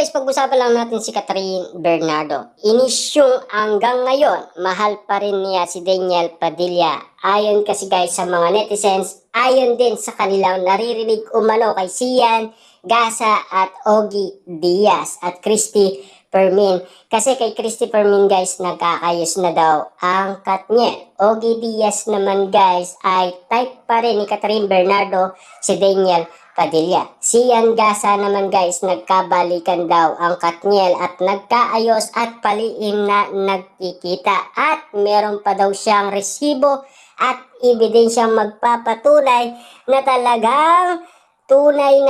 guys, pag-usapan lang natin si Catherine Bernardo. Inisyong hanggang ngayon, mahal pa rin niya si Daniel Padilla. Ayon kasi guys sa mga netizens, ayon din sa kanilang naririnig umano kay Sian Gasa at Ogie Diaz at Christy Fermin. Kasi kay Christy Fermin guys, nagkakayos na daw ang Katniel. Ogie Diaz naman guys ay type pa rin ni Catherine Bernardo si Daniel Padilla. Sian Gasa naman guys, nagkabalikan daw ang Katniel at nagkaayos at paliim na nagkikita. At meron pa daw siyang resibo at ebidensyang magpapatunay na talagang tunay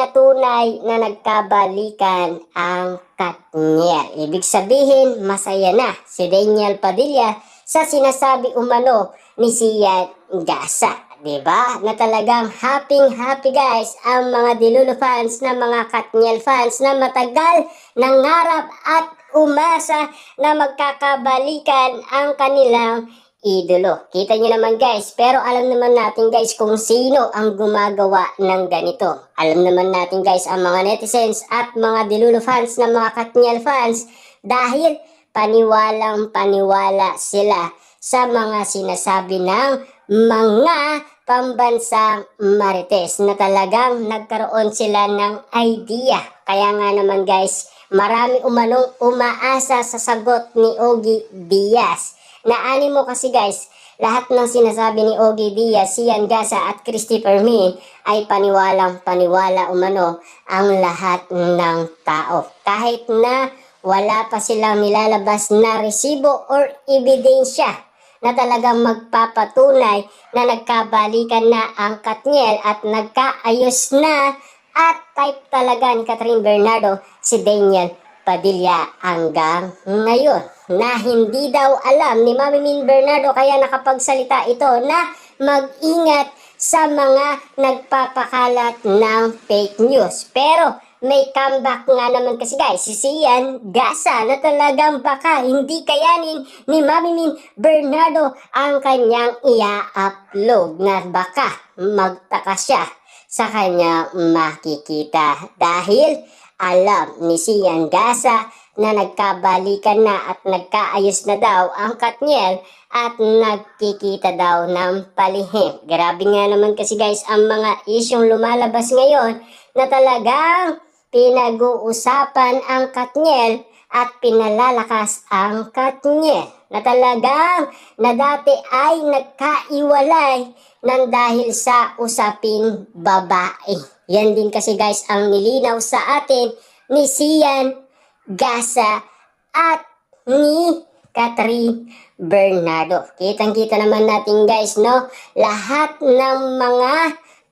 na nagkabalikan ang Katniel. Ibig sabihin, masaya na si Daniel Padilla sa sinasabi umano ni Sian Gasa. Diba? Na talagang happy guys ang mga Dilulo fans na mga Katniel fans na matagal nangarap at umasa na magkakabalikan ang kanilang idolo. Kita nyo naman guys, pero alam naman natin guys kung sino ang gumagawa ng ganito. Alam naman natin guys ang mga netizens at mga Dilulo fans na mga Katniel fans dahil paniwalang-paniwala sila sa mga sinasabi ng mga pambansang marites na talagang nagkaroon sila ng idea. Kaya nga naman guys, marami umanong umaasa sa sagot ni Ogie Diaz. Naani mo kasi guys, lahat ng sinasabi ni Ogie Diaz, Sian Gasa at Christy Fermin ay paniwalang-paniwala umano ang lahat ng tao. Kahit na wala pa silang nilalabas na resibo or ebidensya na talagang magpapatunay na nagkabalikan na ang Katniel at nagkaayos na at type talaga ni Catherine Bernardo si Daniel Padilla hanggang ngayon. Na hindi daw alam ni Mami Min Bernardo kaya nakapagsalita ito na mag-ingat sa mga nagpapakalat ng fake news. Pero may comeback nga naman kasi guys si Sian Gasa na talagang baka hindi kayanin ni Mami Min Bernardo ang kanyang i-upload na baka magtaka siya sa kanya makikita dahil alam ni Sian Gasa na nagkabalikan na at nagkaayos na daw ang Katniel at nagkikita daw ng palihim. Grabe nga naman kasi guys ang mga isyong lumalabas ngayon na talagang pinag-uusapan ang Katniel at pinalalakas ang Katniel na talagang na dati ay nagkaiwalay ng dahil sa usaping babae. Yan din kasi guys ang nilinaw sa atin ni Sian Gasa at ni Catherine Bernardo. Kitang-kita naman natin guys, no? Lahat ng mga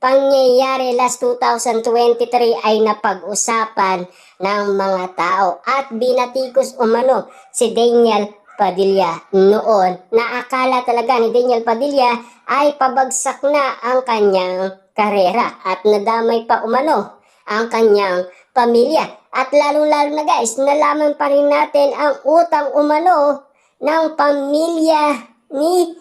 pangyayari last 2023 ay napag-usapan ng mga tao at binatikos umano si Daniel Padilla noon na akala talaga ni Daniel Padilla ay pabagsak na ang kanyang karera at nadamay pa umano ang kanyang pamilya. At lalong-lalo na guys, nalaman pa rin natin ang utang umano ng pamilya ni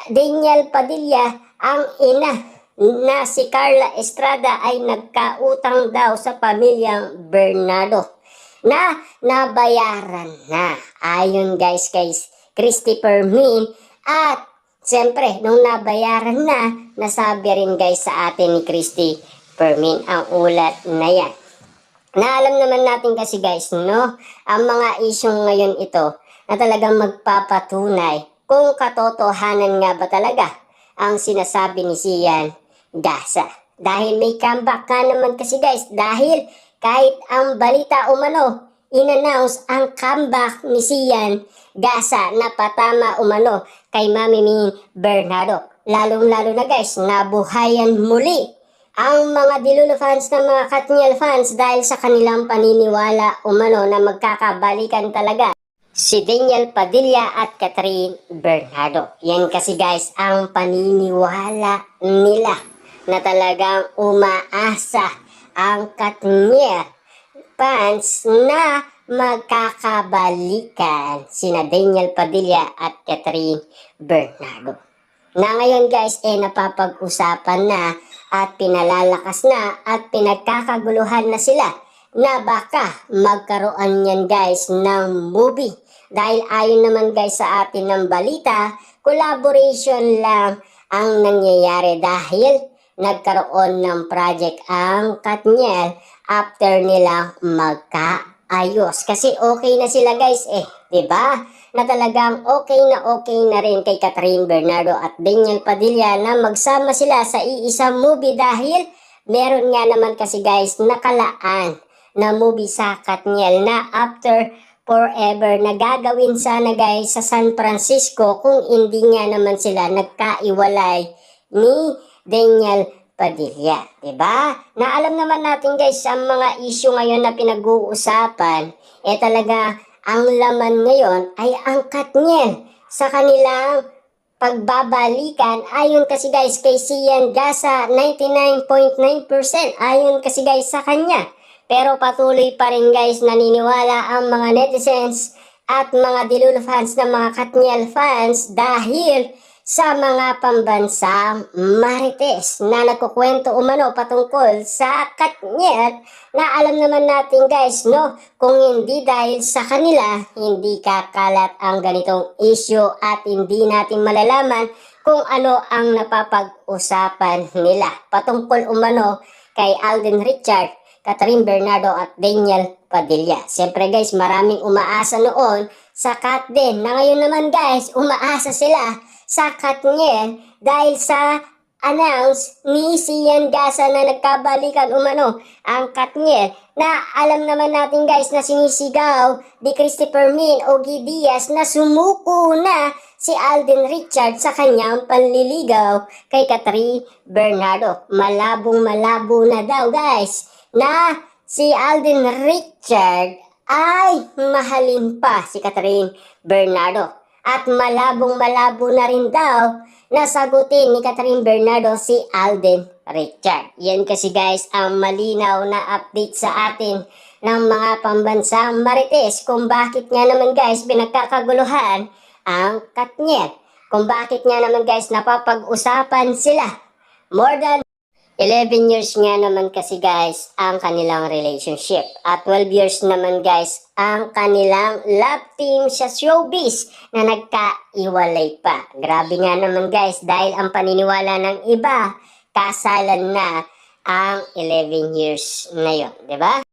Daniel Padilla, ang ina na si Carla Estrada ay nagkautang daw sa pamilyang Bernardo na nabayaran na. Ayon guys kay Christy Fermin at siyempre nung nabayaran na, nasabi rin guys sa atin ni Christy Fermin ang ulat na yan. Na alam naman natin kasi guys, no, ang mga isyong ngayon ito na talagang magpapatunay kung katotohanan nga ba talaga ang sinasabi ni Sian Gasa. Dahil may comeback ka naman kasi guys, dahil kahit ang balita umano, in-announce ang comeback ni Sian Gasa na patama umano kay Mami Min Bernardo. Lalong-lalo na guys, nabuhayan muli ang mga Dilulo fans na mga Katniel fans dahil sa kanilang paniniwala umano na magkakabalikan talaga si Daniel Padilla at Catherine Bernardo. Yan kasi guys ang paniniwala nila na talagang umaasa ang Katniel fans na magkakabalikan sina Daniel Padilla at Catherine Bernardo. Na ngayon guys napapag-usapan na at pinalalakas na at pinagkakaguluhan na sila na baka magkaroon yan guys ng movie. Dahil ayon naman guys sa atin ng balita, collaboration lang ang nangyayari dahil nagkaroon ng project ang Katniel after nilang magkaayos. Kasi okay na sila guys 'di ba? Na talagang okay na rin kay Catherine Bernardo at Daniel Padilla na magsama sila sa iisang movie dahil meron nga naman kasi guys nakalaan na movie sa Katniel na after forever na gagawin sana guys sa San Francisco kung hindi nga naman sila nagkaiwalay ni Daniel Padilla, 'di ba? Na alam naman natin guys ang mga issue ngayon na pinag-uusapan talaga ang laman ngayon ay ang Katniel sa kanilang pagbabalikan ayon kasi guys kay Sian Gasa 99.9% ayon kasi guys sa kanya. Pero patuloy pa rin guys naniniwala ang mga netizens at mga Dilulo fans ng mga Katniel fans dahil sa mga pambansang marites na nagkukwento umano patungkol sa Katniel na alam naman natin guys no kung hindi dahil sa kanila hindi kakalat ang ganitong issue at hindi natin malalaman kung ano ang napapag-usapan nila patungkol umano kay Alden Richard, Catherine Bernardo at Daniel Padilla. Siyempre guys maraming umaasa noon sa Kat din na ngayon naman guys umaasa sila sa Katniel dahil sa announce ni Sian Gasa na nagkabalikan umano ang Katniel na alam naman natin guys na sinisigaw ni Christopher Min o Guy Diaz na sumuko na si Alden Richard sa kanyang panliligaw kay Catherine Bernardo. Malabong-malabo na daw guys na si Alden Richard ay mahalin pa si Catherine Bernardo. At malabong-malabo na rin daw na sagutin ni Catherine Bernardo si Alden Richard. Yan kasi guys ang malinaw na update sa atin ng mga pambansang marites kung bakit nga naman guys pinagkakaguluhan ang Katniel. Kung bakit nga naman guys napapag-usapan sila. More than 11 years nga naman kasi guys ang kanilang relationship at 12 years naman guys ang kanilang love team sa showbiz na nagkaiwalay pa. Grabe nga naman guys dahil ang paniniwala ng iba kasalan na ang 11 years na yon, 'di ba?